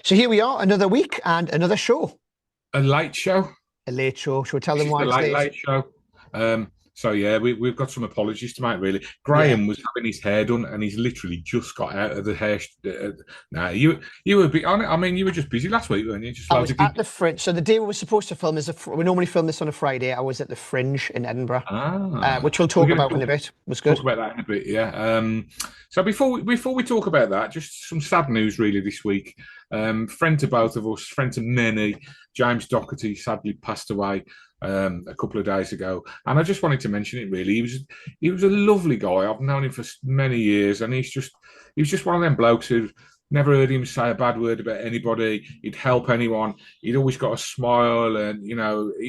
So here we are, another week and another show. A late show. A late show. Shall we tell This them is why the it's late late? late show. So yeah, we've got some apologies to make. Really, Yeah. Graham was having his hair done, and he's literally just got out of the hair. Nah, you were I mean, you were just busy last week, weren't you? Just I loads was of at gigs. the Fringe. So the day we were supposed to film we normally film this on a Friday. I was at the Fringe in Edinburgh, Ah, which we'll we're talk going about to in a bit. It was talk good. about that in a bit. Yeah. So before we talk about that, just some sad news really this week. Friend to both of us, friend to many, James Dockerty sadly passed away a couple of days ago, and I just wanted to mention it. Really, he was a lovely guy. I've known him for many years, and he was just one of them blokes who never heard him say a bad word about anybody. He'd help anyone. He'd always got a smile, and he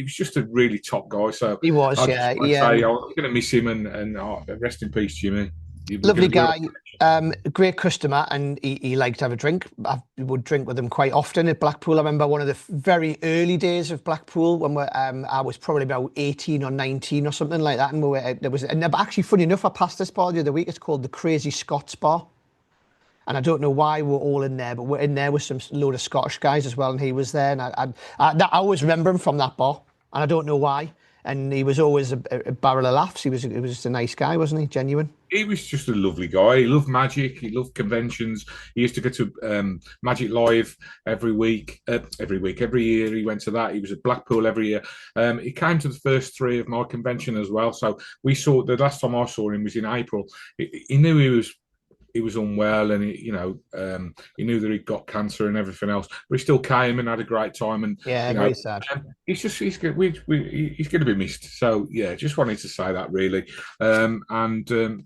was just a really top guy. So He was, I just yeah. want to say I'm going to miss him, and rest in peace, Jimmy. Lovely We're guy, great customer, and he liked to have a drink. I would drink with him quite often at Blackpool. I remember one of the very early days of Blackpool when I was probably about 18 or 19 or something like that, and actually, funny enough, I passed this bar the other week. It's called the Crazy Scots Bar. And I don't know why we're all in there, but we're in there with some load of Scottish guys as well, and he was there. And I always remember him from that bar, and I don't know why. And he was always a barrel of laughs. He was just a nice guy, wasn't he? Genuine. He was just a lovely guy. He loved magic. He loved conventions. He used to go to Magic Live every week. Every year he went to that. He was at Blackpool every year. He came to the first three of my convention as well. So we saw the last time I saw him was in April. He knew he was unwell, and he knew that he'd got cancer and everything else, but he still came and had a great time. And Yeah, very sad. he's going to be missed. So yeah, just wanted to say that really.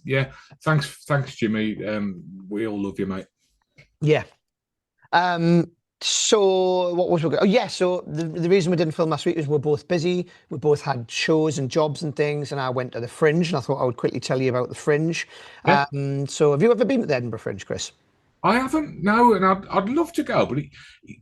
Yeah, thanks, Jimmy. We all love you, mate. Yeah. So what was we going? Oh yeah. So the reason we didn't film last week is we're both busy. We both had shows and jobs and things, and I went to the Fringe, and I thought I would quickly tell you about the Fringe. Yeah, So have you ever been to the Edinburgh Fringe, Chris? I haven't, no, and I'd love to go, but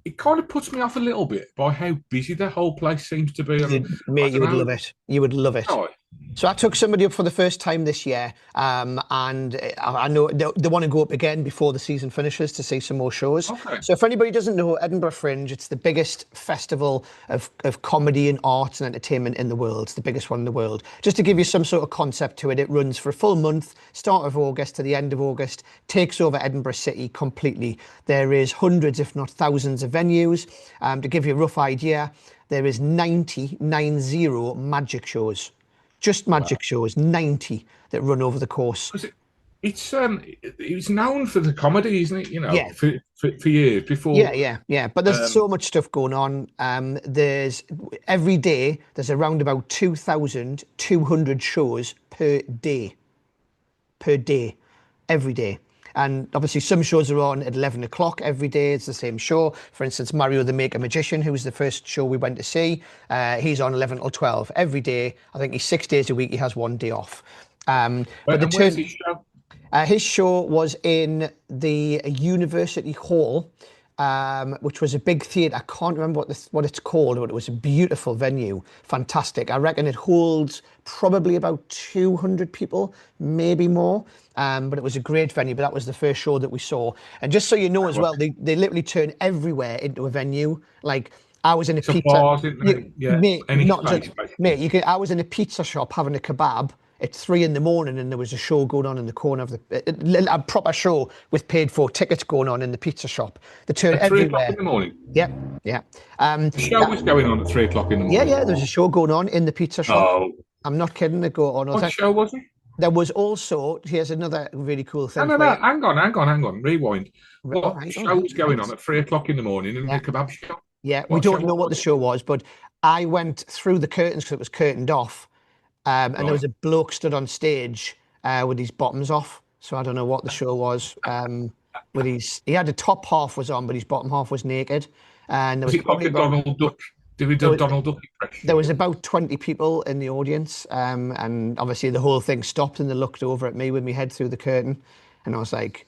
it kind of puts me off a little bit by how busy the whole place seems to be. And I Mate, you don't would know. love it. You would love it. Oh, So I took somebody up for the first time this year, and I know they want to go up again before the season finishes to see some more shows. okay. So if anybody doesn't know, Edinburgh Fringe, it's the biggest festival of comedy and arts and entertainment in the world. It's the biggest one in the world. Just to give you some sort of concept to it, it runs for a full month, start of August to the end of August, takes over Edinburgh City completely. There is hundreds, if not thousands of venues. To give you a rough idea, there is 90 magic shows. Just magic shows, 90 that run over the course. It's known for the comedy, isn't it? Yeah. For years before. Yeah. But there's so much stuff going on. There's every day there's around about 2,200 shows per day. Every day. And obviously some shows are on at 11 o'clock every day. It's the same show. For instance, Mario the Maker Magician, who was the first show we went to see, he's on 11 till 12 every day. I think he's 6 days a week. He has one day off. But where's his show? his show was in the University Hall, which was a big theatre. I can't remember what it's called, but it was a beautiful venue, fantastic. I reckon it holds probably about 200 people, maybe more. But it was a great venue. But that was the first show that we saw. And just so you know as well, they literally turn everywhere into a venue. Like I was in a It's a pizza. bar, isn't it? Yeah, Mate, any not space, just, basically. mate. I was in a pizza shop having a kebab at 3 in the morning, and there was a show going on in the corner of a proper show with paid for tickets going on in the pizza shop. They turn At 3 o'clock everywhere. in the morning. Yeah, yeah. The show was going on at 3 o'clock in the Yeah, morning. yeah. There was a show going on in the pizza shop. Oh, I'm not kidding. They go on. what show was it? There was also, here's another really cool thing No, for no. you. Hang on. Rewind. All What right, all show right, was going right. on at 3 o'clock in the morning in Yeah. the kebab shop? Yeah, we What show don't know what the was it? show was, but I went through the curtains because it was curtained off, and there was Right. a bloke stood on stage with his bottoms off. So I don't know what the show was. He had the top half was on, but his bottom half was naked, and there Was was it like probably a Donald Duck? Did we there do was, Donald Duck impression? there was about 20 people in the audience, and obviously the whole thing stopped, and they looked over at me with my head through the curtain, and I was like,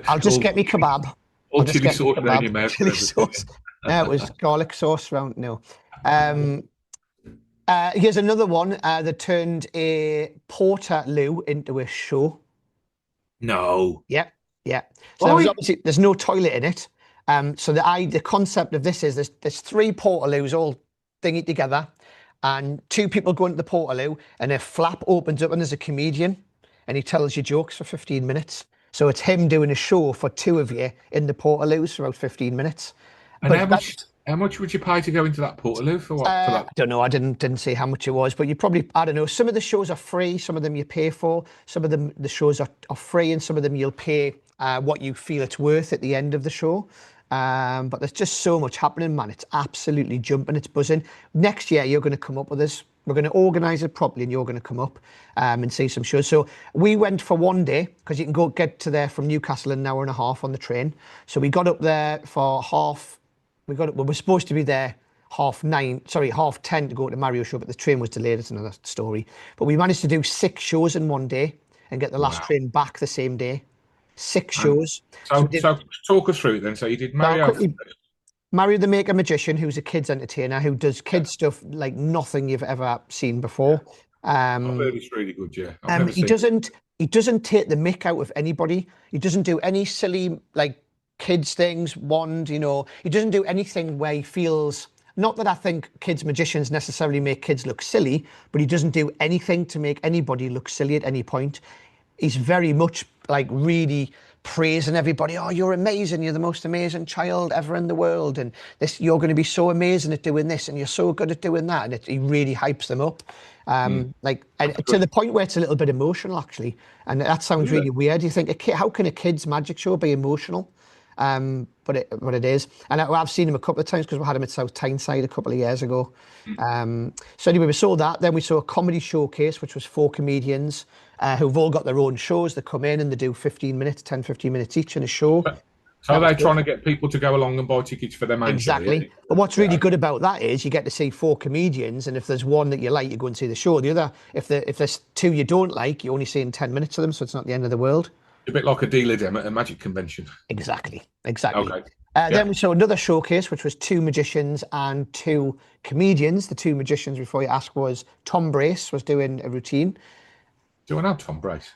"I'll just All, get me kebab. all I'll just chili get me sauce around kebab, your mouth and chili everything. sauce." No, it was garlic sauce round. No. Um, Here's another one that turned a Portaloo into a show. No. Yeah, yeah. So Why? there's no toilet in it. So the concept of this is there's 3 portaloos all thingy together, and 2 people go into the portaloo, and a flap opens up, and there's a comedian, and he tells you jokes for 15 minutes. So it's him doing a show for 2 of you in the portaloos for about 15 minutes. And how much would you pay to go into that portaloo for what? For that? I don't know. I didn't say how much it was, but you probably, I don't know. Some of the shows are free. Some of them you pay for. Some of them, the shows are free, and some of them you'll pay what you feel it's worth at the end of the show. But there's just so much happening, man. It's absolutely jumping. It's buzzing. Next year, you're going to come up with us. We're going to organise it properly, and you're going to come up and see some shows. So we went for one day, because you can get to there from Newcastle in an hour and a half on the train. So we got up there for we were supposed to be there 10:30 to go to the Mario show, but the train was delayed. It's another story. But we managed to do 6 shows in one day and get the last train back the same day. 6 shows. So talk us through it then. So you did Mario the Maker Magician, who's a kids entertainer who does kids stuff like nothing you've ever seen before. I've heard it's really good, yeah. He doesn't take the mick out of anybody. He doesn't do any silly like kids things, wand, you know. He doesn't do anything where he feels, not that I think kids magicians necessarily make kids look silly, but he doesn't do anything to make anybody look silly at any point. He's very much like really praising everybody. Oh, you're amazing. You're the most amazing child ever in the world. And you're going to be so amazing at doing this, and you're so good at doing that. And he really hypes them up. And to the point where it's a little bit emotional, actually. And that sounds really weird. You think, how can a kid's magic show be emotional? But it is. And I've seen him a couple of times because we had him at South Tyneside a couple of years ago. So anyway, we saw that. Then we saw a comedy showcase, which was 4 comedians who've all got their own shows. They come in and they do 15 minutes each in a show. So they're trying to get people to go along and buy tickets for their main Exactly. show. But what's really good about that is you get to see 4 comedians, and if there's one that you like, you go and see the show. The other, if there's 2 you don't like, you're only seeing 10 minutes of them, so it's not the end of the world. A bit like a dealer demo at a magic convention. Exactly. Okay. Then we saw another showcase, which was 2 magicians and 2 comedians. The 2 magicians, before you ask, was Tom Brace was doing a routine. Do I know Tom Brace?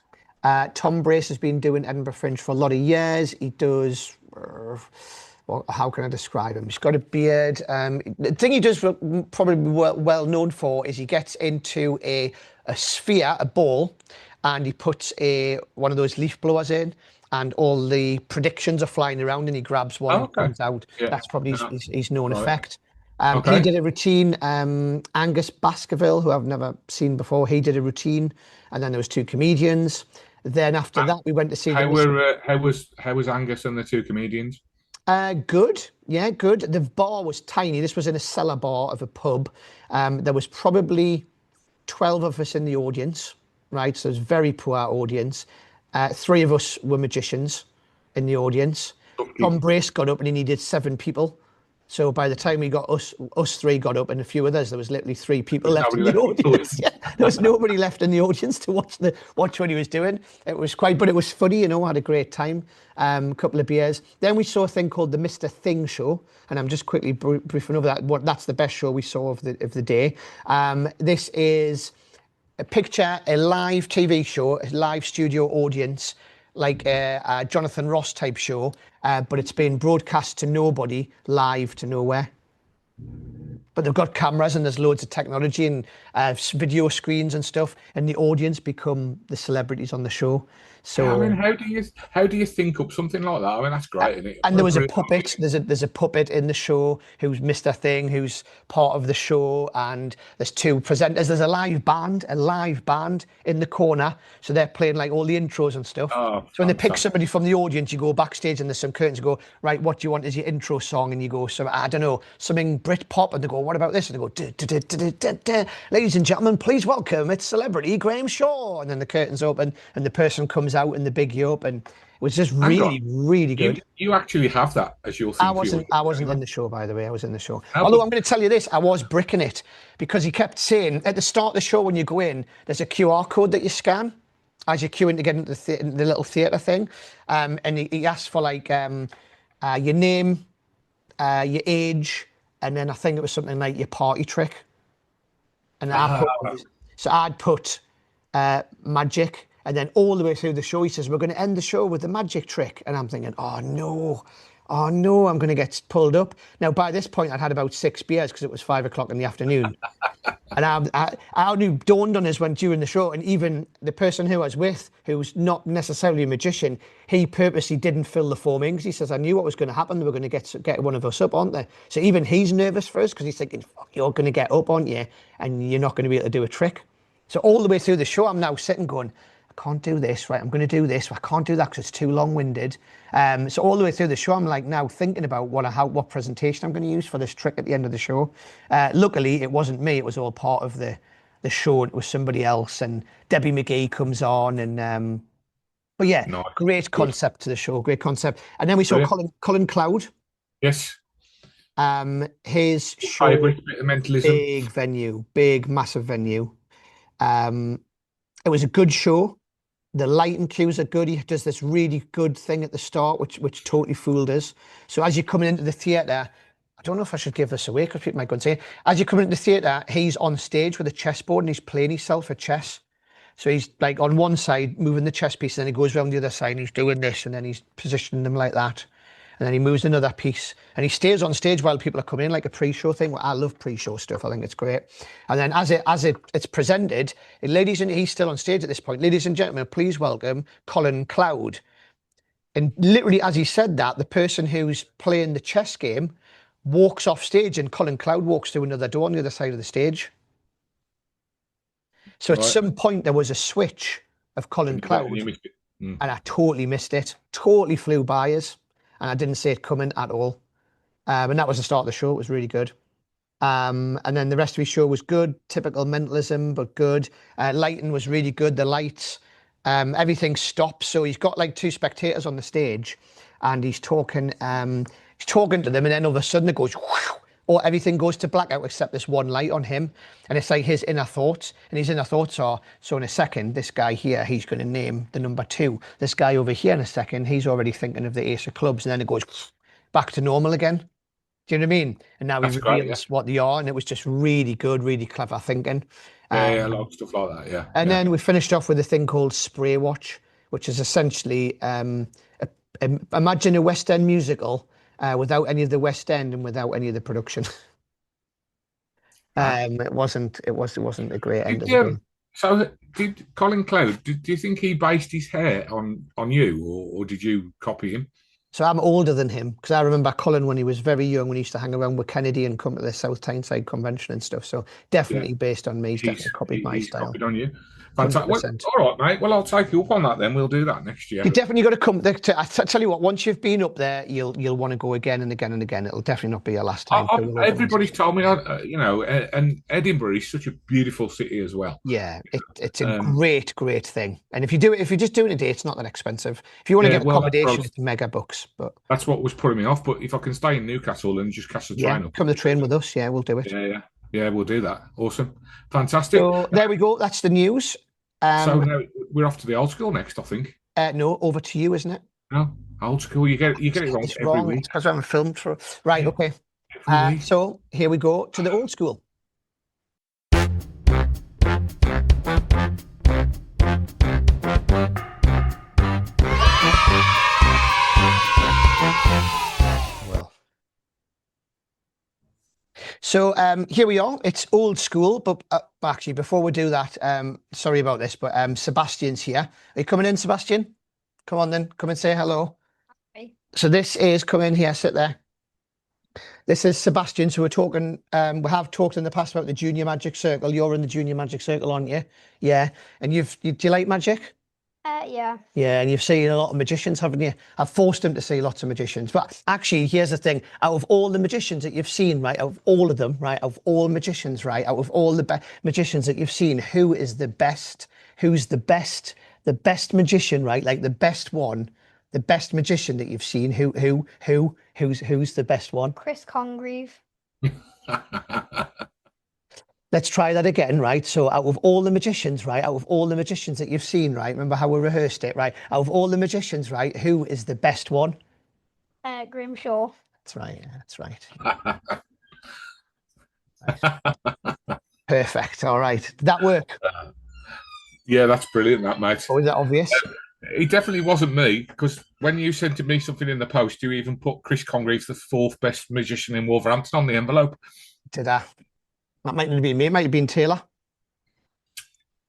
Tom Brace has been doing Edinburgh Fringe for a lot of years. He does, well, how can I describe him? He's got a beard. The thing he does probably well known for is he gets into a sphere, a ball, and he puts one of those leaf blowers in, and all the predictions are flying around, and he grabs one and comes out. Yeah. That's probably his known effect. He did a routine. Angus Baskerville, who I've never seen before, he did a routine, and then there was 2 comedians. Then after that, we went to see. How was Angus and the 2 comedians? Good. Yeah, good. The bar was tiny. This was in a cellar bar of a pub. There was probably 12 of us in the audience. Right, so it was a very poor audience. 3 of us were magicians in the audience. Tom Brace got up and he needed 7 people. So by the time we got us 3 got up and a few others, there was literally 3 people left in the audience. Yeah, there was nobody left in the audience to watch what he was doing. It was but it was funny, you know. I had a great time. A couple of beers. Then we saw a thing called the Mr. Thing show, and I'm just quickly briefing over that. That's the best show we saw of the day. This is picture a live TV show, a live studio audience, like a Jonathan Ross type show, but it's been broadcast to nobody, live to nowhere. But they've got cameras and there's loads of technology and video screens and stuff, and the audience become the celebrities on the show. So I mean, how do you think up something like that? I mean, that's great, isn't it? And there was a puppet. There's a puppet in the show who's Mr. Thing, who's part of the show, and there's 2 presenters. There's a live band in the corner, so they're playing like all the intros and stuff. So when they pick somebody from the audience, you go backstage and there's some curtains. You go, right, what do you want as your intro song? And you go, I don't know, something Britpop, and they go, what about this? And they go, ladies and gentlemen, please welcome, it's celebrity Graham Shaw. And then the curtains open and the person comes out in the big yoke, and it was just really good. You actually have that as your thing. I wasn't in the show, by the way. I was in the show. Although I'm going to tell you this, I was bricking it, because he kept saying at the start of the show, when you go in, there's a QR code that you scan as you're queuing to get into the little theatre thing, and he asked for like your name, your age, and then I think it was something like your party trick. And I'd put magic. And then all the way through the show, he says, we're going to end the show with the magic trick. And I'm thinking, oh, no. oh no, I'm going to get pulled up. Now, by this point, I'd had about 6 beers because it was 5 o'clock in the afternoon. And I only dawned on us when during the show, and even the person who I was with, who's not necessarily a magician, he purposely didn't fill the form in because he says, I knew what was going to happen. They were going to get one of us up, aren't they? So even he's nervous for us because he's thinking, fuck, you're going to get up, aren't you? And you're not going to be able to do a trick. So all the way through the show, I'm now sitting going, I can't do this, right? I'm going to do this. I can't do that because it's too long-winded. So all the way through the show, I'm like now thinking about what presentation I'm going to use for this trick at the end of the show. Luckily, it wasn't me. It was all part of the show. It was somebody else. And Debbie McGee comes on. And but yeah, No, great concept to the show. Great concept. And then we saw Colin Cloud. Yes. His show, Hybrid bit of mentalism. big venue, big, massive venue. It was a good show. The lighting cues are good. He does this really good thing at the start, which totally fooled us. So as you're coming into the theatre, I don't know if I should give this away because people might go and say, as you're coming into the theatre, he's on stage with a chessboard and he's playing himself at chess. So he's like on one side moving the chess piece, and then he goes around the other side and he's doing this, and then he's positioning them like that. And then he moves another piece, and he stays on stage while people are coming in, like a pre-show thing. Well, I love pre-show stuff. I think it's great. And then as it's presented, he's still on stage at this point. Ladies and gentlemen, please welcome Colin Cloud. And literally, as he said that, the person who's playing the chess game walks off stage, and Colin Cloud walks through another door on the other side of the stage. So at some point, there was a switch of Colin Cloud, and I totally missed it. Totally flew by us. And I didn't see it coming at all. And that was the start of the show. It was really good. And then the rest of his show was good. Typical mentalism, but good. Lighting was really good. The lights, everything stops. So he's got like 2 spectators on the stage, and he's talking to them. And then all of a sudden it goes, whoosh, or everything goes to blackout except this one light on him. And it's like his inner thoughts. And his inner thoughts are, so in a second, this guy here, he's going to name the number 2. This guy over here in a second, he's already thinking of the ace of clubs. And then it goes back to normal again. Do you know what I mean? And now he reveals what they are. And it was just really good, really clever thinking. Yeah, a lot of stuff like that, yeah. And then we finished off with a thing called Spray Watch, which is essentially, imagine a West End musical, without any of the West End and without any of the production. It wasn't a great end of the game. So did Colin Cloud, do you think he based his hair on you, or did you copy him? So I'm older than him, because I remember Colin when he was very young, when he used to hang around with Kennedy and come to the South Tyneside convention and stuff. So definitely based on me. He's definitely copied my style. Copied on you. Fantastic. Well, all right, mate. Well, I'll take you up on that then. We'll do that next year. You definitely got to come. I tell you what, once you've been up there, you'll want to go again and again and again. It'll definitely not be your last time. Everybody's told me, and Edinburgh is such a beautiful city as well. Yeah, it's a great thing. And if you're just doing a day, it's not that expensive. If you want to get accommodation, it's Magicbox. But that's what was putting me off. But if I can stay in Newcastle and just catch the train up, come the train with us. Yeah, we'll do it. Yeah, we'll do that. Awesome, fantastic. So there we go. That's the news. So now we're off to the old school next, I think. No, over to you, isn't it? No, old school. You get it wrong every week. It's because I haven't filmed for. Right, okay. So here we go to the old school. So here we are. It's old school, but actually, before we do that, sorry about this, but Sebastian's here. Are you coming in, Sebastian? Come on then. Come and say hello. Hi. So this is, come in here, sit there. This is Sebastian. So we're talking, we have talked in the past about the Junior Magic Circle. You're in the Junior Magic Circle, aren't you? Yeah. And do you like magic? Yeah. Yeah, and you've seen a lot of magicians, haven't you? I've forced him to see lots of magicians. But actually, here's the thing. Out of all the magicians that you've seen, right, out of all of them, right, out of all magicians, right, out of all the magicians that you've seen, who is the best? Who's the best magician, right? Like the best one, the best magician that you've seen. Who's the best one? Chris Congreve. Let's try that again, right? So out of all the magicians, right? Out of all the magicians that you've seen, right? Remember how we rehearsed it, right? Out of all the magicians, right? Who is the best one? Grimshaw. That's right. Yeah, that's right. Perfect. All right. Did that work? Yeah, that's brilliant, that, mate. Oh, is that obvious? He definitely wasn't me, because when you sent me something in the post, you even put Chris Congreve, the 4th best magician in Wolverhampton, on the envelope. Did I? That might have been me. It might have been Taylor.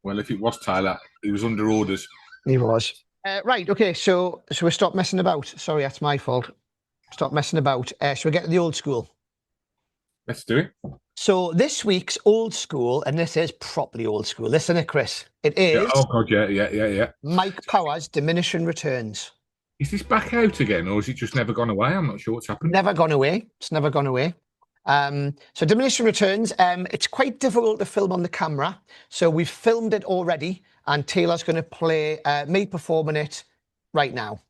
Well, if it was Tyler, he was under orders. He was. Right, okay, so we stop messing about. Sorry, that's my fault. Stop messing about. Shall we get to the old school? Let's do it. So this week's old school, and this is properly old school. Listen to Chris. It is Oh, God, yeah. Mike Powers' Diminishing Returns. Is this back out again, or has it just never gone away? I'm not sure what's happened. Never gone away. It's never gone away. So Diminishing Returns, it's quite difficult to film on the camera. So we've filmed it already, and Taylor's going to play me performing it right now.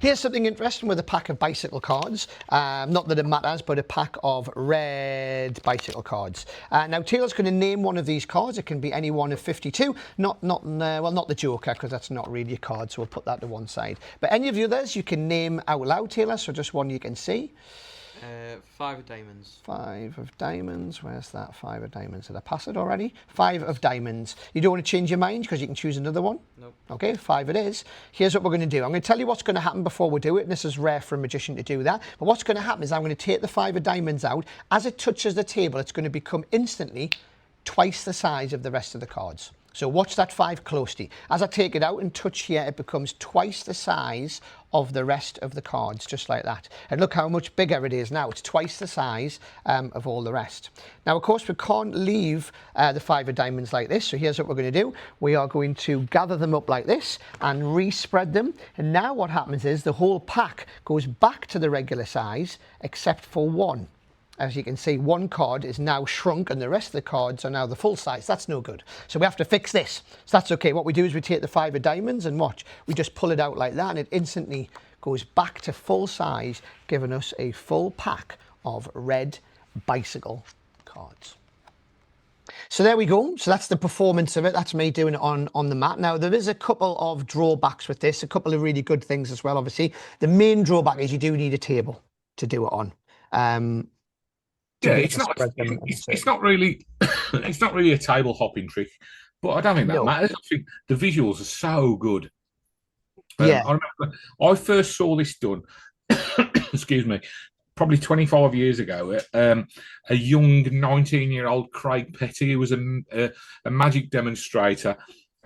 Here's something interesting with a pack of bicycle cards. Not that it matters, but a pack of red bicycle cards. Now, Taylor's going to name one of these cards. It can be any one of 52. Not the Joker, because that's not really a card, so we'll put that to one side. But any of the others you can name out loud, Taylor, so just one you can see. 5 of diamonds. 5 of diamonds. Where's that 5 of diamonds? Did I pass it already? 5 of diamonds. You don't want to change your mind because you can choose another one? Nope. Okay, 5 it is. Here's what we're going to do. I'm going to tell you what's going to happen before we do it, and this is rare for a magician to do that. But what's going to happen is I'm going to take the 5 of diamonds out. As it touches the table, it's going to become instantly twice the size of the rest of the cards. So watch that 5 closely. As I take it out and touch here, it becomes twice the size of the rest of the cards, just like that. And look how much bigger it is now. It's twice the size of all the rest. Now, of course, we can't leave the 5 of diamonds like this. So here's what we're going to do. We are going to gather them up like this and respread them. And now what happens is the whole pack goes back to the regular size, except for one. As you can see, one card is now shrunk and the rest of the cards are now the full size. That's no good. So we have to fix this. So that's okay. What we do is we take the 5 of diamonds and watch. We just pull it out like that and it instantly goes back to full size, giving us a full pack of red bicycle cards. So there we go. So that's the performance of it. That's me doing it on the mat. Now, there is a couple of drawbacks with this, a couple of really good things as well, obviously. The main drawback is you do need a table to do it on. Yeah, it's not really it's not really a table hopping trick, but I don't think that matters. I think the visuals are so good. Yeah, I remember I first saw this done. Excuse me, probably 25 years ago. A young 19-year-old Craig Petty, who was a magic demonstrator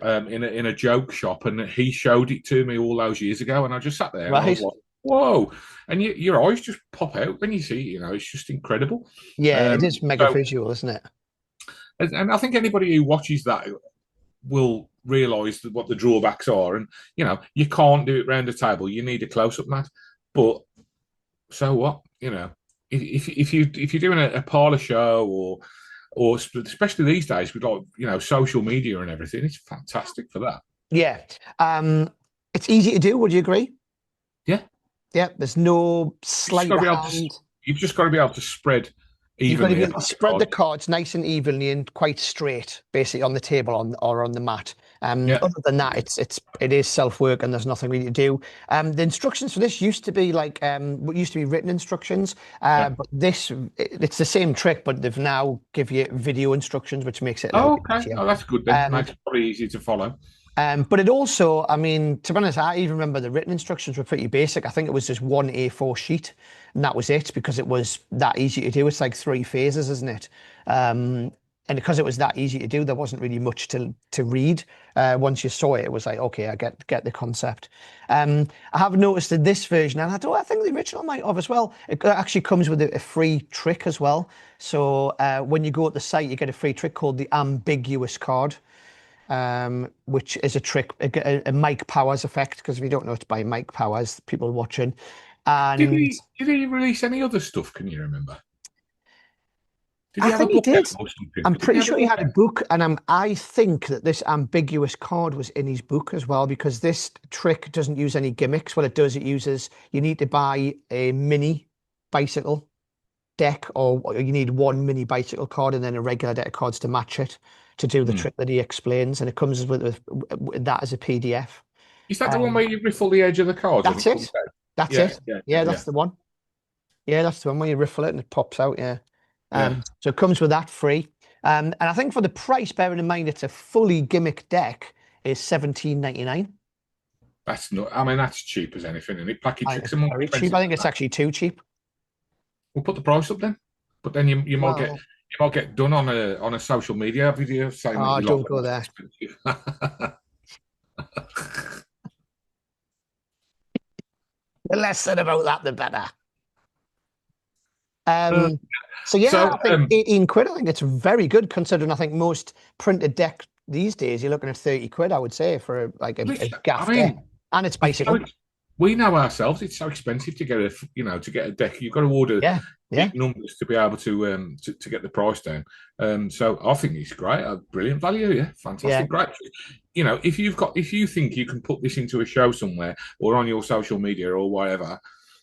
in a joke shop, and he showed it to me all those years ago, and I just sat there. And I was like, whoa, and your eyes just pop out when you see it, it's just incredible. Yeah, it is mega visual, isn't it? And I think anybody who watches that will realise what the drawbacks are. And, you can't do it round a table. You need a close-up mat. But so what? If you're doing a parlour show or especially these days with social media and everything, it's fantastic for that. Yeah. It's easy to do. Would you agree? Yeah. Yeah, there's no sleight of hand. You've just got to be able to spread evenly. You've got to be able to spread the cards nice and evenly and quite straight, basically on the table or on the mat. Other than that, it is self-work and there's nothing really to do. The instructions for this used to be like what used to be written instructions, but it's the same trick, but they've now give you video instructions, which makes it. Okay. Oh, that's good then. Makes it probably easy to follow. But it also, to be honest, I even remember the written instructions were pretty basic. I think it was just one A4 sheet and that was it because it was that easy to do. It's like 3 phases, isn't it? And because it was that easy to do, there wasn't really much to read. Once you saw it, it was like, okay, I get the concept. I have noticed that this version, and I think the original might have as well, it actually comes with a free trick as well. So when you go at the site, you get a free trick called the ambiguous card. Which is a trick, a Mike Powers effect, because if you don't know, it's by Mike Powers, people watching. And did he release any other stuff? Can you remember? I think he did. I'm pretty sure he had a book, and I think that this ambiguous card was in his book as well, because this trick doesn't use any gimmicks. What it does, you need to buy a mini bicycle deck, or you need one mini bicycle card and then a regular deck of cards to match it to do the trick that he explains, and it comes with that as a PDF. Is that the one where you riffle the edge of the card? That's it. That's it. Yeah, that's the one. Yeah, that's the one where you riffle it and it pops out. Yeah. So it comes with that free. And I think for the price, bearing in mind it's a fully gimmick deck, is $17.99. That's not. I mean, that's cheap as anything, isn't it? Packet tricks are more Very expensive. cheap. I think it's actually too cheap. We'll put the price up then. But then you might Well, get done on a social media video saying that you don't go there. expensive. The less said about that, the better. So I think 18 quid. I think it's very good considering I think most printed deck these days you're looking at 30 quid. I would say for a gaff deck, and it's bicycle. We know ourselves it's so expensive to get a deck. You've got to order big numbers to be able to get the price down. So I think it's great, a brilliant value. Fantastic, great. If you think you can put this into a show somewhere or on your social media or whatever,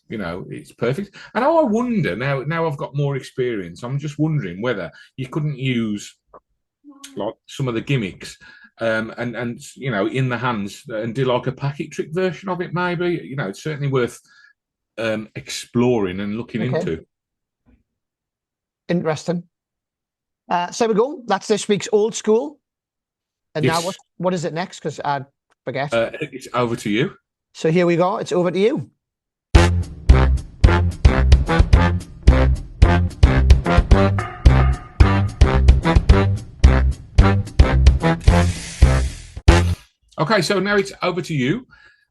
it's perfect. And I wonder now I've got more experience. I'm just wondering whether you couldn't use like some of the gimmicks. And in the hands and do like a packet trick version of it, maybe. It's certainly worth exploring and looking into. Interesting. So we go. That's this week's old school. And now what is it next? Because I forget. It's over to you. So here we go. It's over to you. Okay, so now it's over to you.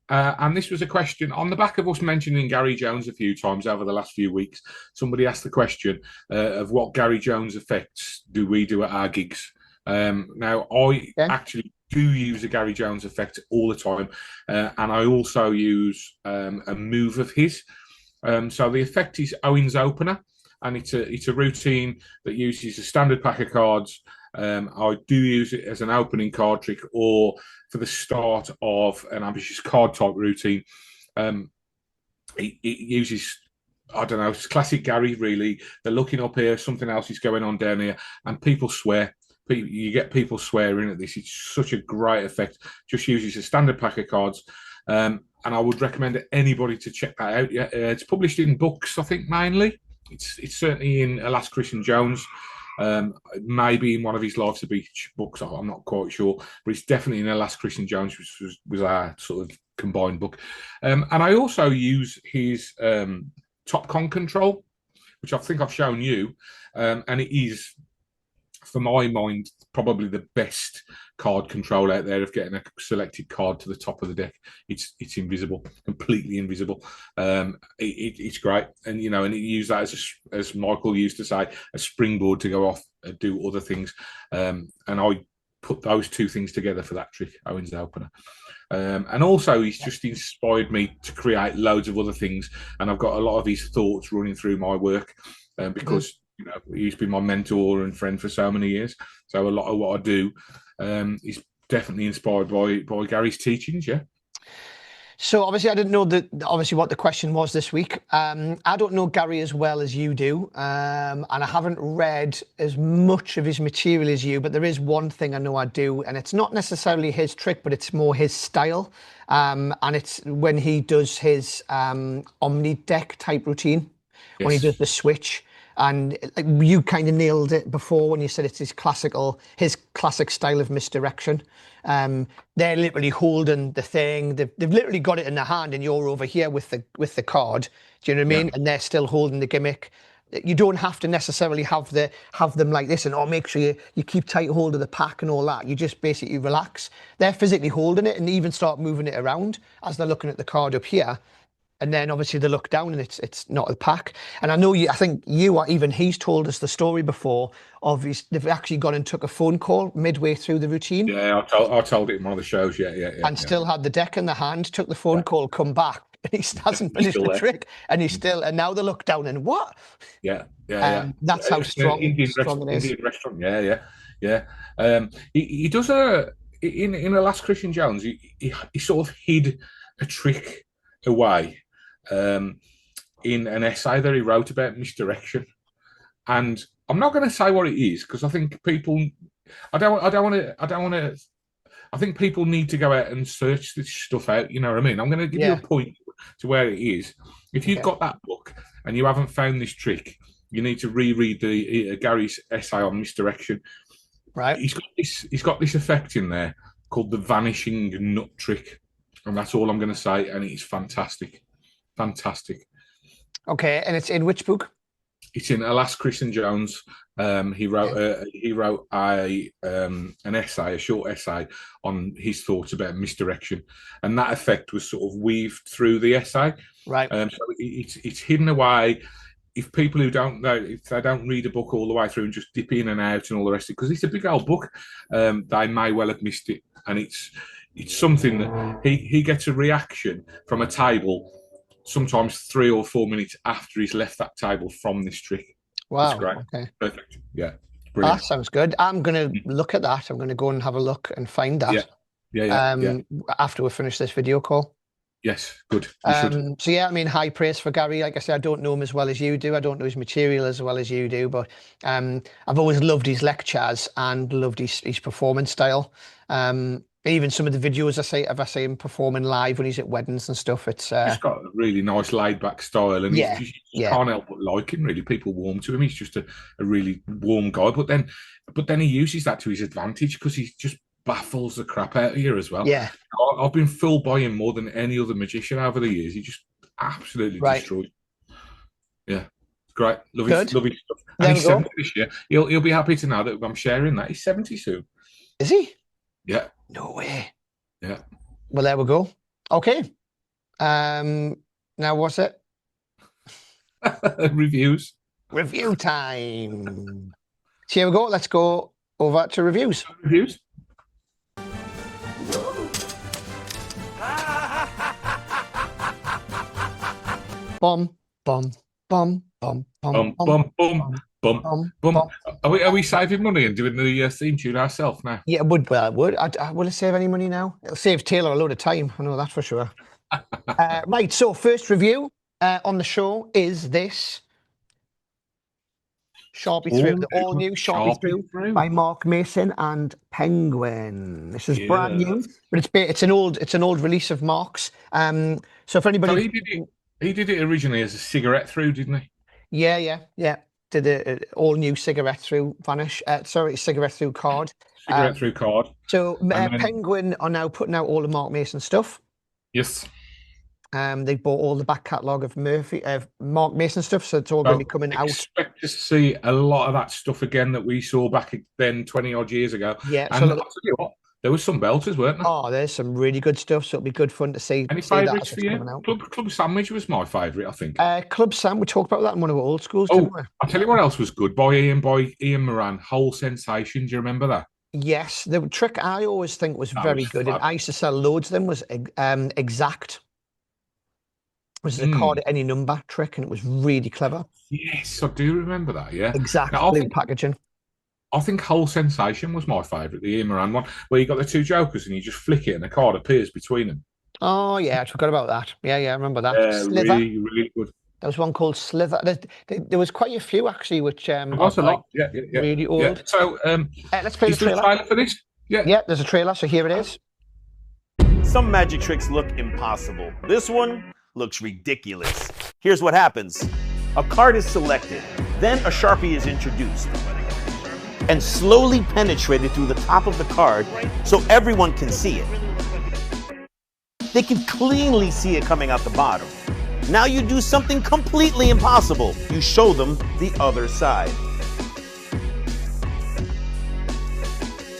And this was a question on the back of us mentioning Gary Jones a few times over the last few weeks. Somebody asked the question of what Gary Jones effects do we do at our gigs? Now, I actually do use a Gary Jones effect all the time. And I also use a move of his. So the effect is Owen's Opener. And it's a routine that uses a standard pack of cards. I do use it as an opening card trick or for the start of an ambitious card type routine. It uses, I don't know, it's classic Gary, really. They're looking up here, something else is going on down here, and people swear. You get people swearing at this. It's such a great effect. Just uses a standard pack of cards. And I would recommend anybody to check that out. Yeah, it's published in books, I think, mainly. It's certainly in Alas Christian Jones. Maybe in one of his Life's a Beach books, I'm not quite sure, but it's definitely in Alas Christian Jones, which was our sort of combined book. And I also use his Top Con Control, which I think I've shown you, and it is, for my mind, probably the best card control out there of getting a selected card to the top of the deck. It's invisible, completely invisible. It's great, and and it use that as Michael used to say, a springboard to go off and do other things. And I put those two things together for that trick, Owen's Opener. And also, he's just inspired me to create loads of other things, and I've got a lot of his thoughts running through my work because. He's been my mentor and friend for so many years. So a lot of what I do is definitely inspired by Gary's teachings. Yeah. So obviously, I didn't know what the question was this week. I don't know Gary as well as you do, and I haven't read as much of his material as you. But there is one thing I know I do, and it's not necessarily his trick, but it's more his style. And it's when he does his Omni deck type routine, when he does the switch. And you kind of nailed it before when you said it's his classic style of misdirection. They're literally holding the thing. They've literally got it in their hand, and you're over here with the card. Do you know what I mean? And they're still holding the gimmick. You don't have to necessarily have them like this and make sure you keep tight hold of the pack and all that. You just basically relax. They're physically holding it and even start moving it around as they're looking at the card up here. And then obviously they look down and it's not a pack. And I know I think you or even he's told us the story before of they've actually gone and took a phone call midway through the routine. Yeah, I told it in one of the shows. Yeah. And still had the deck in the hand, took the phone call, come back, and he hasn't finished the trick. And and now they look down and what? Yeah. That's how strong it is. Indian restaurant. Yeah. He does in the last Christian Jones. He sort of hid a trick away. In an essay that he wrote about misdirection, and I'm not going to say what it is because I think people, I don't want to. I think people need to go out and search this stuff out. You know what I mean? I'm going to give you a point to where it is. If you've got that book and you haven't found this trick, you need to reread the Gary's essay on misdirection. Right. He's got this effect in there called the vanishing nut trick. and that's all I'm going to say. And it's fantastic, fantastic. Okay, and it's in which book? It's in Alas, Christian Jones. He wrote an essay, a short essay on his thoughts about misdirection, and that effect was sort of weaved through the essay. Right. So it's hidden away. If people who don't know, if they don't read a book all the way through and just dip in and out and all the rest of it, because it's a big old book, they may well have missed it. And it's something that he gets a reaction from a table sometimes 3 or 4 minutes after he's left that table from this trick. Wow. It's great. Okay. Perfect. Yeah. Brilliant. That sounds good. I'm going to look at that. I'm going to go and have a look and find that. Yeah. After we finish this video call. Yes, good. You should. So yeah, I mean, high praise for Gary. Like I said, I don't know him as well as you do. I don't know his material as well as you do, but I've always loved his lectures and loved his performance style. Even some of the videos I see him performing live when he's at weddings and stuff. He's got a really nice laid-back style, and you can't help but like him. Really, people warm to him. He's just a really warm guy. But then he uses that to his advantage because he just baffles the crap out of you as well. Yeah, I've been fooled by him more than any other magician over the years. He just absolutely destroys. Yeah, it's great. Love his stuff. And he's 70 this year. He'll be happy to know that I'm sharing that. He's 70 soon. Is he? Yeah. No way. Yeah. Well, there we go. Okay. Now what's it? Reviews. Review time. So here we go. Let's go over to reviews. Reviews. Bum, bum, bum, bum, bum, bum, bum, bum, bum. Are we saving money and doing the theme tune ourselves now? Yeah, would. Will it save any money now? It'll save Taylor a load of time. I know that for sure. Right, so first review on the show is this Sharpie Through, the all-new Sharpie Through by Mark Mason and Penguin. This is brand new, but it's an old release of Mark's. So for anybody, he did it originally as a cigarette through, didn't he? Yeah. Did an all-new cigarette through cigarette through card. Cigarette through card. So Penguin are now putting out all the Mark Mason stuff. Yes. They bought all the back catalogue of Mark Mason stuff, so it's all going to be coming out. Expect to see a lot of that stuff again that we saw back then 20 odd years ago. Yeah, and I'll tell you what, there was some belters, weren't there? Oh, there's some really good stuff, so it'll be good fun to see. Any favourites for you? Club Sandwich was my favourite, I think. Club Sandwich, we talked about that in one of our old schools, didn't we? I'll tell you what else was good. By Ian Moran, Whole Sensation. Do you remember that? Yes, the trick I always think was very good, and I used to sell loads of them, was Exact. It was a card at any number trick, and it was really clever. Yes, I do remember that, yeah. Exact blue packaging. I think Whole Sensation was my favourite, the Ian Moran one, where you got the two jokers and you just flick it and a card appears between them. Oh, yeah, I forgot about that. Yeah, I remember that. Slither. Really good. There was one called Slither. There was quite a few, actually, which was a lot. Yeah. Really old. Yeah. So, let's play the trailer for this. Yeah, there's a trailer, so here it is. Some magic tricks look impossible. This one looks ridiculous. Here's what happens. A card is selected, then a Sharpie is introduced and slowly penetrated through the top of the card so everyone can see it. They can cleanly see it coming out the bottom. Now you do something completely impossible. You show them the other side.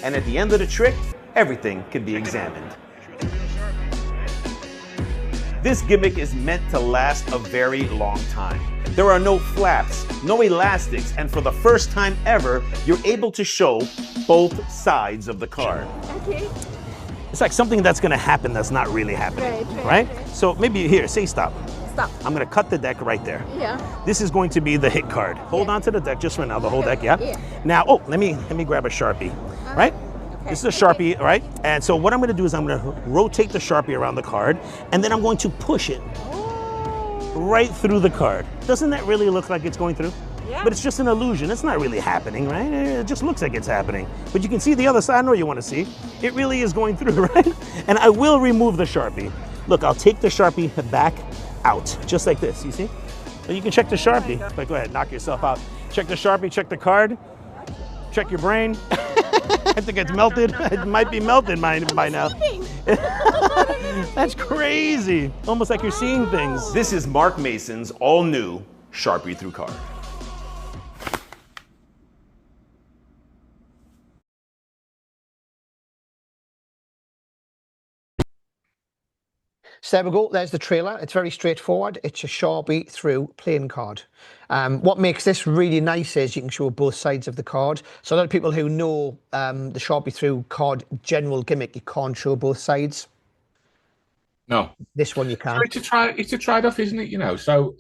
And at the end of the trick, everything can be examined. This gimmick is meant to last a very long time. There are no flaps, no elastics, and for the first time ever, you're able to show both sides of the card. Okay. It's like something that's gonna happen that's not really happening, right? So maybe here, say stop. Stop. I'm gonna cut the deck right there. Yeah. This is going to be the hit card. Hold on to the deck just for now, the whole deck, yeah? Now, let me grab a Sharpie, right? Okay. This is a Sharpie, right? And so what I'm gonna do is I'm gonna rotate the Sharpie around the card, and then I'm going to push it right through the card. Doesn't that really look like it's going through? Yeah. But it's just an illusion. It's not really happening, right? It just looks like it's happening. But you can see the other side. I know you want to see. It really is going through, right? And I will remove the Sharpie. Look, I'll take the Sharpie back out, just like this, you see? So you can check the Sharpie. But go ahead, knock yourself out. Check the Sharpie, check the card, check your brain. I think it's melted. It might be melted by now. That's crazy. Almost like you're seeing things. This is Mark Mason's all-new Sharpie through card. So there we go, there's the trailer. It's very straightforward. It's a Sharpie through playing card. What makes this really nice is you can show both sides of the card. So a lot of people who know the Sharpie through card general gimmick, you can't show both sides. No. This one you can. So it's a trade-off, isn't it? You know, so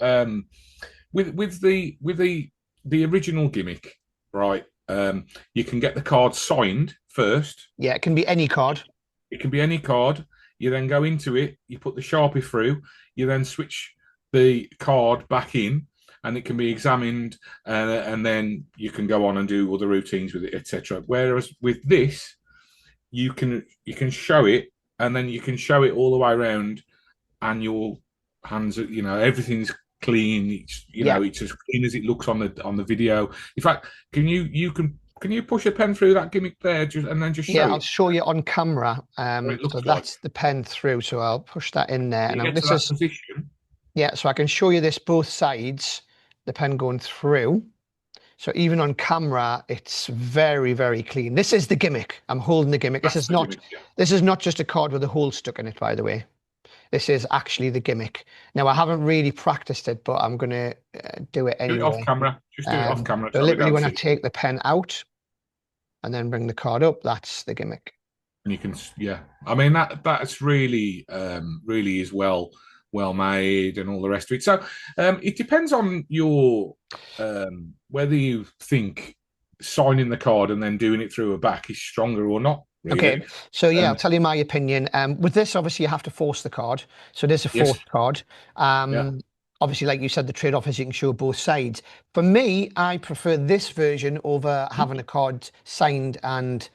with the original gimmick, right? You can get the card signed first. Yeah, it can be any card. It can be any card. You then go into it, you put the Sharpie through, you then switch the card back in, and it can be examined, and then you can go on and do other routines with it, etc. Whereas with this, you can show it, and then you can show it all the way around, and your hands, you know, everything's clean. It's, you know, it's as clean as it looks on the video. In fact, can you push a pen through that gimmick there, and then just show it? I'll show you on camera. So that's the pen through. So I'll push that in there. And this is position. Yeah, so I can show you this both sides, the pen going through. So even on camera, it's very, very clean. This is the gimmick. I'm holding the gimmick. This is not just a card with a hole stuck in it, by the way. This is actually the gimmick. Now, I haven't really practiced it, but I'm going to do it anyway. Do it off camera. Just do it off camera. So literally when I take the pen out and then bring the card up, that's the gimmick. And you can, I mean, that's really, really is well made and all the rest of it. So it depends on your, whether you think signing the card and then doing it through a back is stronger or not. Really. Okay, so I'll tell you my opinion. With this, obviously, you have to force the card. So there's a forced card. Obviously, like you said, the trade-off is you can show both sides. For me, I prefer this version over having a card signed and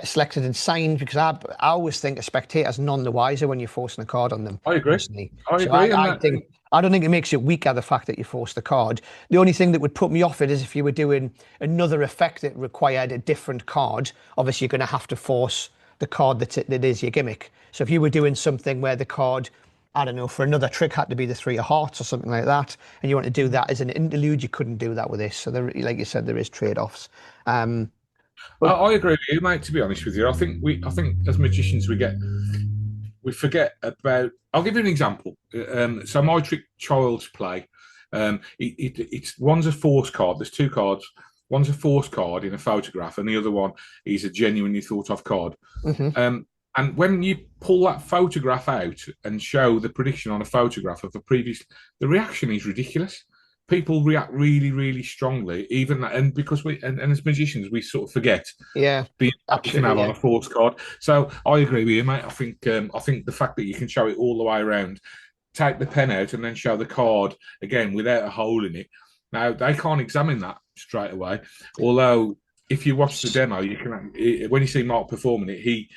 selected and signed, because I always think a spectator's none the wiser when you're forcing a card on them. I agree. Personally. I don't think it makes it weaker, the fact that you force the card. The only thing that would put me off it is if you were doing another effect that required a different card. Obviously, you're going to have to force the card that is your gimmick. So if you were doing something where the card, I don't know, for another trick had to be the 3 of hearts or something like that, and you want to do that as an interlude, you couldn't do that with this. So there, like you said, there is trade-offs. I agree with you, mate. To be honest with you, I think as magicians we forget about. I'll give you an example. So my trick Child's Play, it's one's a force card. There's 2 cards. One's a force card in a photograph, and the other one is a genuinely thought of card. And when you pull that photograph out and show the prediction on a photograph of a previous, the reaction is ridiculous. People react really, really strongly, even that, and because and as magicians, we sort of forget the impact you can have on a force card. So I agree with you, mate. I think the fact that you can show it all the way around, take the pen out and then show the card again without a hole in it. Now they can't examine that straight away. Although if you watch the demo, you can, when you see Mark performing it, he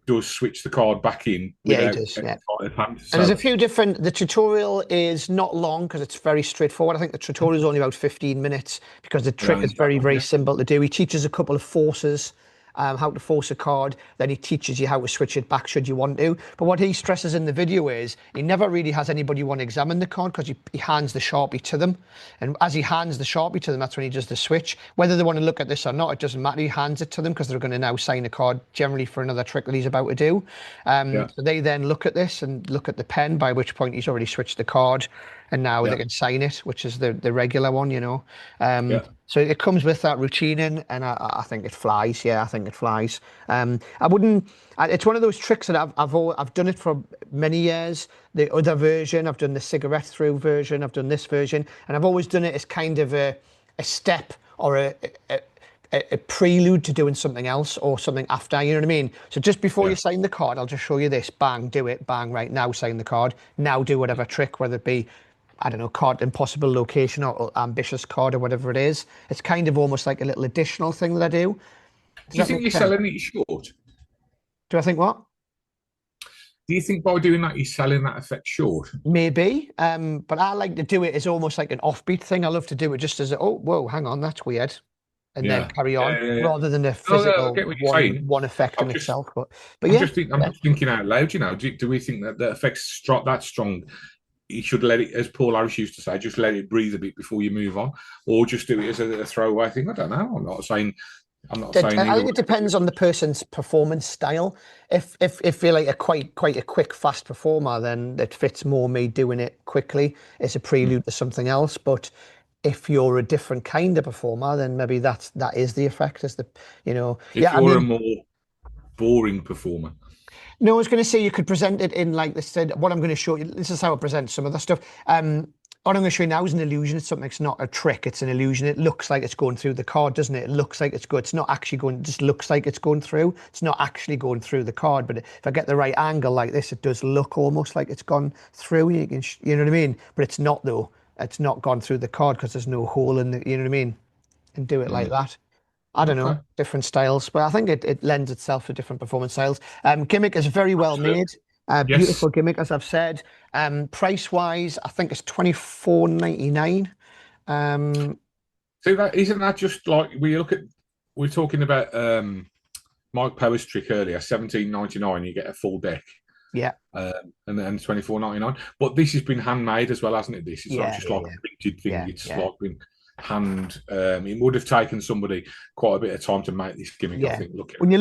does switch the card back in. Yeah, he does. Yeah. And there's a few different. The tutorial is not long because it's very straightforward. I think the tutorial is only about 15 minutes because the trick is very, very simple to do. He teaches a couple of forces, how to force a card. Then he teaches you how to switch it back should you want to. But what he stresses in the video is he never really has anybody want to examine the card because he hands the Sharpie to them. And as he hands the Sharpie to them, that's when he does the switch. Whether they want to look at this or not, it doesn't matter. He hands it to them because they're going to now sign a card generally for another trick that he's about to do. So they then look at this and look at the pen, by which point he's already switched the card. And now they can sign it, which is the regular one, you know. So it comes with that routine in, and I think it flies. Yeah, I think it flies. I wouldn't. It's one of those tricks that I've done it for many years. The other version, I've done the cigarette through version. I've done this version, and I've always done it as kind of a step or a prelude to doing something else or something after. You know what I mean? So just before you sign the card, I'll just show you this. Bang, do it. Bang, right now, sign the card. Now do whatever trick, whether it be, I don't know, card impossible location or ambitious card or whatever it is. It's kind of almost like a little additional thing that I do. Do you think you're selling it short? Do I think what? Do you think by doing that you're selling that effect short? Maybe, but I like to do it as almost like an offbeat thing. I love to do it just as oh, whoa, hang on, that's weird. and then carry on, yeah. rather than a I physical get what you're saying. one effect I'm in just- itself. But I'm yeah, just thinking out loud. You know, do we think that the effect's that strong? You should let it, as Paul Harris used to say, just let it breathe a bit before you move on, or just do it as a throwaway thing. I don't know. I'm not saying. I think it depends on the person's performance style. If you're like quite a quick, fast performer, then it fits more me doing it quickly as a prelude to something else. But if you're a different kind of performer, then maybe that is the effect. As the if you're a more boring performer. No, I was going to say you could present it in like this. What I'm going to show you, this is how I present some of the stuff. What I'm going to show you now is an illusion. It's something. It's not a trick. It's an illusion. It looks like it's going through the card, doesn't it? It looks like it's good. It's not actually going. It just looks like it's going through. It's not actually going through the card. But if I get the right angle like this, it does look almost like it's gone through. You know what I mean? But it's not though. It's not gone through the card because there's no hole in the. You know what I mean? And do it like that. I don't know, different styles, but I think it lends itself to different performance styles. Gimmick is very well made, beautiful gimmick, as I've said. Price wise, I think it's $24.99. So that isn't that just like we're talking about Mike Power's trick earlier, $17.99, you get a full deck. Yeah. And then $24.99. But this has been handmade as well, hasn't it? This it's not just like a printed thing. It's like been hand. It would have taken somebody quite a bit of time to make this gimmick. I think. When you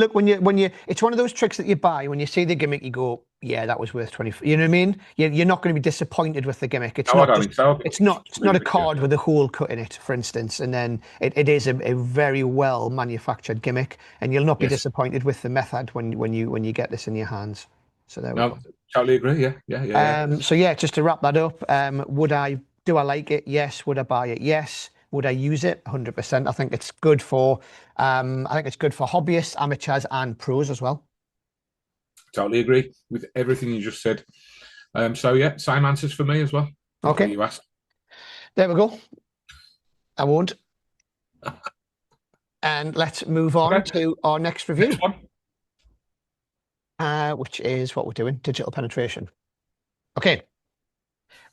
it's one of those tricks that you buy when you see the gimmick, you go, yeah, that was worth 20. You know what I mean? You're not going to be disappointed with the gimmick. It's not a card with a hole cut in it, for instance, and then it is a very well manufactured gimmick, and you'll not be disappointed with the method when you get this in your hands. So there we go. Totally agree. Yeah. So yeah, just to wrap that up, do I like it? Yes. Would I buy it? Yes. Would I use it? 100%. I think it's good for hobbyists, amateurs, and pros as well. Totally agree with everything you just said. So yeah, same answers for me as well. Okay. You asked. There we go. I won't. And let's move on to our next review, which is what we're doing: digital penetration. Okay.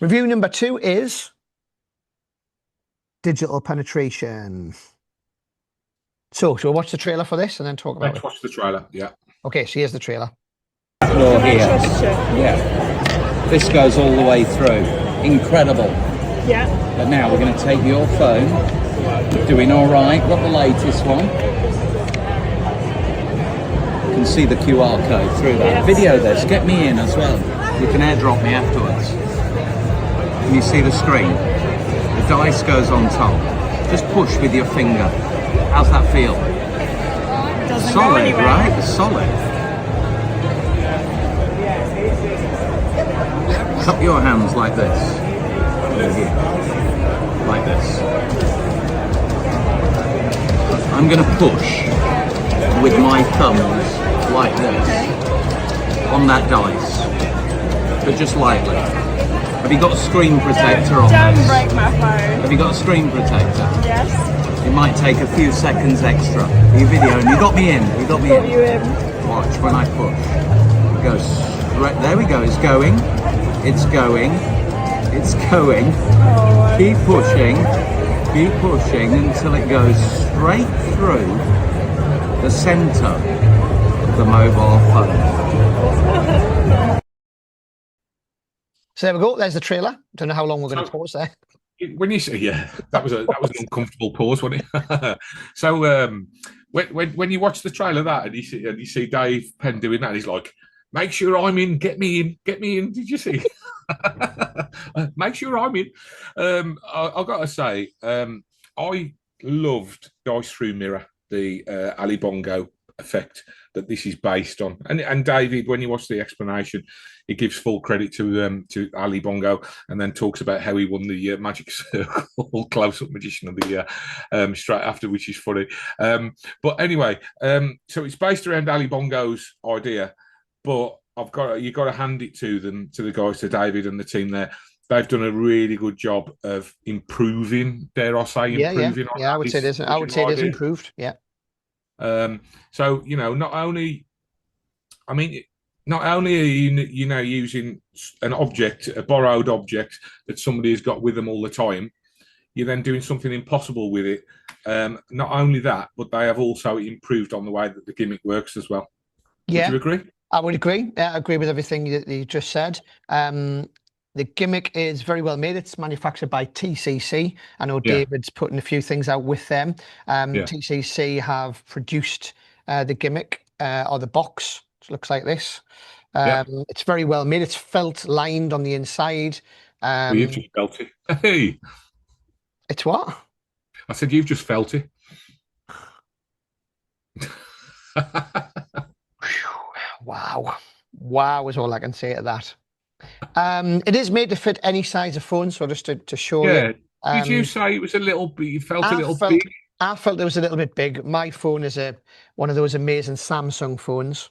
Review number 2 is digital penetration. So, shall we watch the trailer for this and then talk about it? Let's watch the trailer, yeah. Okay, so here's the trailer. Floor here. Yeah. This goes all the way through. Incredible. Yeah. But now we're going to take your phone. You're doing all right. Got the latest one. You can see the QR code through that. Video this. Get me in as well. You can airdrop me afterwards. Can you see the screen? The dice goes on top. Just push with your finger. How's that feel? Solid, right? Solid. Cup your hands like this. Like this. I'm going to push with my thumbs like this on that dice, but just lightly. Have you got a screen protector on Don't this? break my phone. Have you got a screen protector? Yes. It might take a few seconds extra. Are you videoing? You got me in. You got me Got in. you in. Watch when I push. It goes straight. There we go. It's going. It's going. It's going. Oh, Keep pushing. Keep pushing until it goes straight through the center of the mobile phone. So there we go. There's the trailer. Don't know how long we're going to pause there. When you say, that was an uncomfortable pause, wasn't it? So when you watch the trailer of that and you see Dave Penn doing that, he's like, "Make sure I'm in. Get me in. Get me in." Did you see? Make sure I'm in. I've got to say, I loved Dice Through Mirror, the Ali Bongo effect that this is based on. And David, when you watch the explanation, he gives full credit to Ali Bongo, and then talks about how he won the Magic Circle Close-Up Magician of the year straight after, which is funny. But anyway, so it's based around Ali Bongo's idea, but you've got to hand it to the guys, to David and the team there. They've done a really good job of improving, dare I say, improving. Yeah, I would say it is. I would say it is improved. Yeah. So not only are you using an object, a borrowed object that somebody has got with them all the time, you're then doing something impossible with it. Not only that, but they have also improved on the way that the gimmick works as well. Yeah, Would you agree? I would agree. I agree with everything that you just said. The gimmick is very well made. It's manufactured by TCC. I know David's putting a few things out with them. TCC have produced the gimmick or the box. It looks like this. It's very well made. It's felt lined on the inside. Well, you've just felt it. Hey, it's what? I said you've just felt it. Wow is all I can say to that. It is made to fit any size of phone, so just to show you. Did you say it was a little bit, you felt a little big? I felt it was a little bit big. My phone is one of those amazing Samsung phones.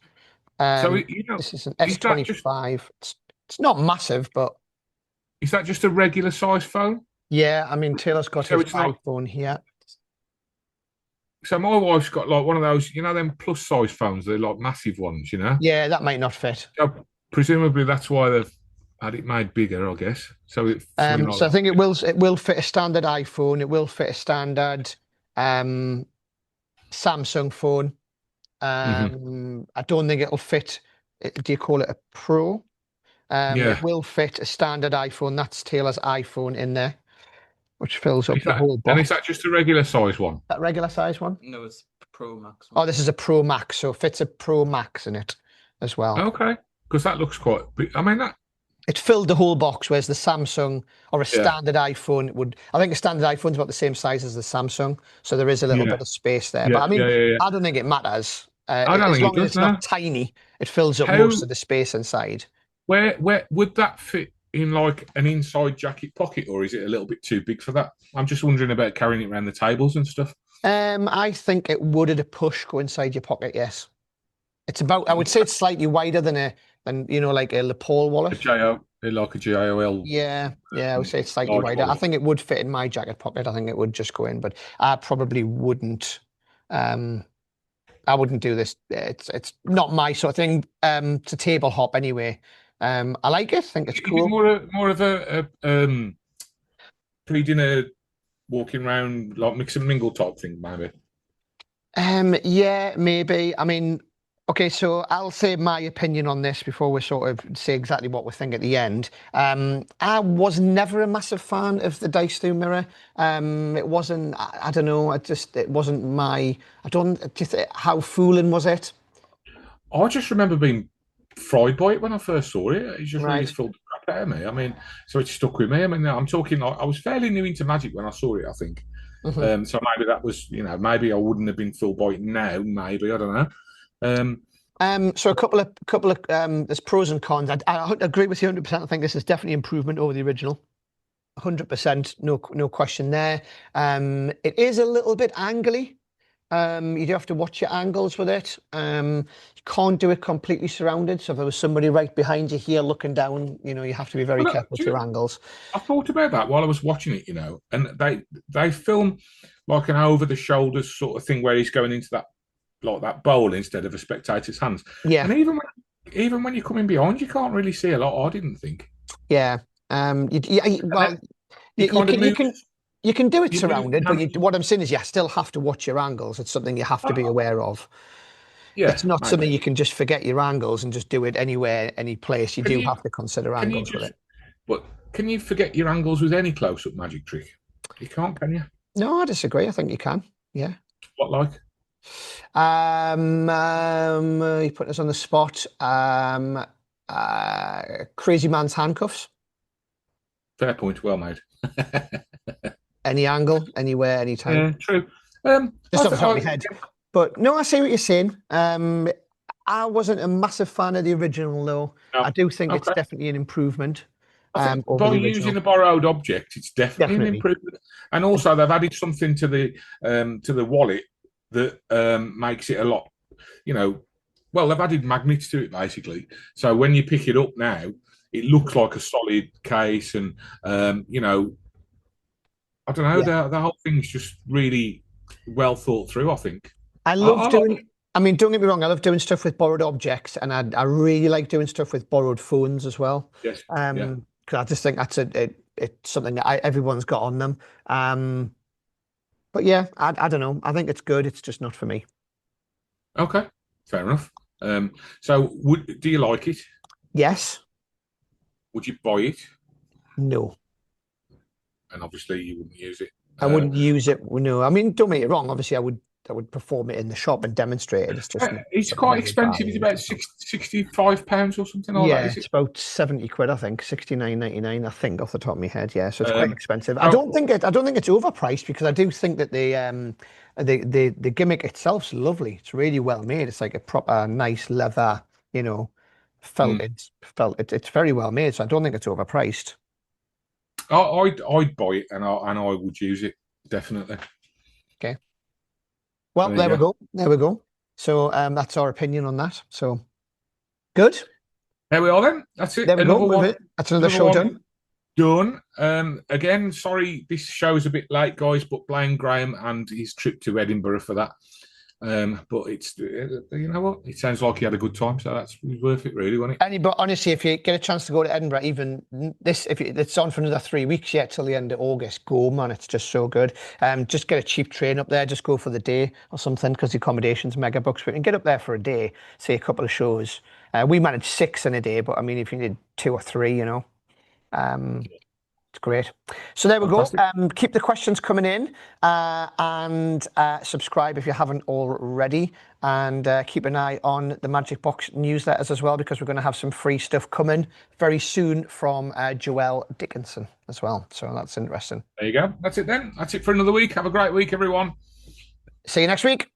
So this is an S25. It's not massive, but is that just a regular size phone? Yeah, I mean Taylor's got his iPhone here. So my wife's got like one of those, them plus size phones. They're like massive ones, Yeah, that might not fit. So presumably that's why they've had it made bigger, I guess. So I think it will fit a standard iPhone. It will fit a standard Samsung phone. I don't think it'll fit. Do you call it a Pro? It will fit a standard iPhone. That's Taylor's iPhone in there, which fills up the whole box. And is that just a regular size one? That regular size one? No, it's Pro Max. Oh, this is a Pro Max, so it fits a Pro Max in it as well. Okay, because that looks quite big. I mean, it filled the whole box, whereas the Samsung or a standard iPhone would. I think a standard iPhone's about the same size as the Samsung, so there is a little bit of space there. But I mean, I don't think it matters. I don't as think long as it's not tiny, it fills up most of the space inside. Where would that fit in, like an inside jacket pocket, or is it a little bit too big for that? I'm just wondering about carrying it around the tables and stuff. I think it would at a push go inside your pocket. Yes, it's about. I would say it's slightly wider than like a Lepore wallet. Like a JOL. Yeah. I would say it's slightly wider. Wallet. I think it would fit in my jacket pocket. I think it would just go in, but I probably wouldn't. I wouldn't do this. It's not my sort of thing. To table hop anyway. I like it. I think it's cool. More of a pre-dinner walking around like mix and mingle type thing, maybe. Yeah, maybe. I mean, okay, so I'll say my opinion on this before we sort of say exactly what we think at the end. I was never a massive fan of the Dice Through Mirror. It wasn't. I don't know. It wasn't my. How fooling was it? I just remember being fried by it when I first saw it. It just really filled the crap out of me. I mean, so it stuck with me. I mean, I'm talking like I was fairly new into Magic when I saw it, I think. So maybe that was, maybe I wouldn't have been full by it now. Maybe, I don't know. So a couple of there's pros and cons. I agree with you 100%. I think this is definitely improvement over the original. 100%, no question there. It is a little bit angly. You do have to watch your angles with it. You can't do it completely surrounded. So if there was somebody right behind you here looking down, you have to be very careful with your angles. I thought about that while I was watching it, and they film like an over the shoulders sort of thing where he's going into that bowl instead of a spectator's hands. Yeah. And even when you're coming behind, you can't really see a lot. I didn't think. Yeah. You can do it surrounded, but what I'm saying is you still have to watch your angles. It's something you have to be aware of. Yeah, it's not something you can just forget your angles and just do it anywhere, any place. You have to consider angles with it. But can you forget your angles with any close-up magic trick? You can't, can you? No, I disagree. I think you can. Yeah. What like? You put us on the spot. Crazy Man's handcuffs. Fair point. Well made. Any angle, anywhere, anytime. Yeah, true. Just off the top of my head. But no, I see what you're saying. I wasn't a massive fan of the original, though. No. I do think it's definitely an improvement. By using a borrowed object, it's definitely an improvement. And also, they've added something to the wallet that makes it a lot. They've added magnets to it basically. So when you pick it up now, it looks like a solid case, and I don't know. The whole thing's just really well thought through, I think. I love doing. I mean, don't get me wrong. I love doing stuff with borrowed objects, and I really like doing stuff with borrowed phones as well. Yes. Because I just think that's it's something that everyone's got on them. But yeah, I don't know. I think it's good. It's just not for me. Okay, fair enough. So do you like it? Yes. Would you buy it? No. And obviously you wouldn't use it. I wouldn't use it. No, I mean, don't make it wrong. Obviously, I would perform it in the shop and demonstrate it. It's just it's quite expensive. It's about £65 or something like that. Yeah, Is it's it? about 70 quid, I think, 69.99, I think, off the top of my head. Yeah, so it's quite expensive. I don't think it's overpriced, because I do think that the gimmick itself's lovely. It's really well made. It's like a proper nice leather, felted. It's very well made. So I don't think it's overpriced. I'd buy it, and I would use it, definitely. Okay. Well, there we go. There we go. So that's our opinion on that. So good. There we are then. That's it. There we go. That's another show done. Again, sorry, this show's a bit late, guys, but blame Graham and his trip to Edinburgh for that. But it's, you know what? It sounds like he had a good time, so that's worth it, really, wasn't it? But honestly, if you get a chance to go to Edinburgh, even this, if it's on for another 3 weeks yet till the end of August, go, man! It's just so good. Just get a cheap train up there. Just go for the day or something, because the accommodation's Magicbox. But you can get up there for a day, say a couple of shows. We managed 6 in a day, but I mean, if you did 2 or 3, it's great. So there we go. Keep the questions coming in, and subscribe if you haven't already, and keep an eye on the Magicbox newsletters as well, because we're going to have some free stuff coming very soon from Joelle Dickinson as well. So that's interesting. There you go. That's it then. That's it for another week. Have a great week, everyone. See you next week.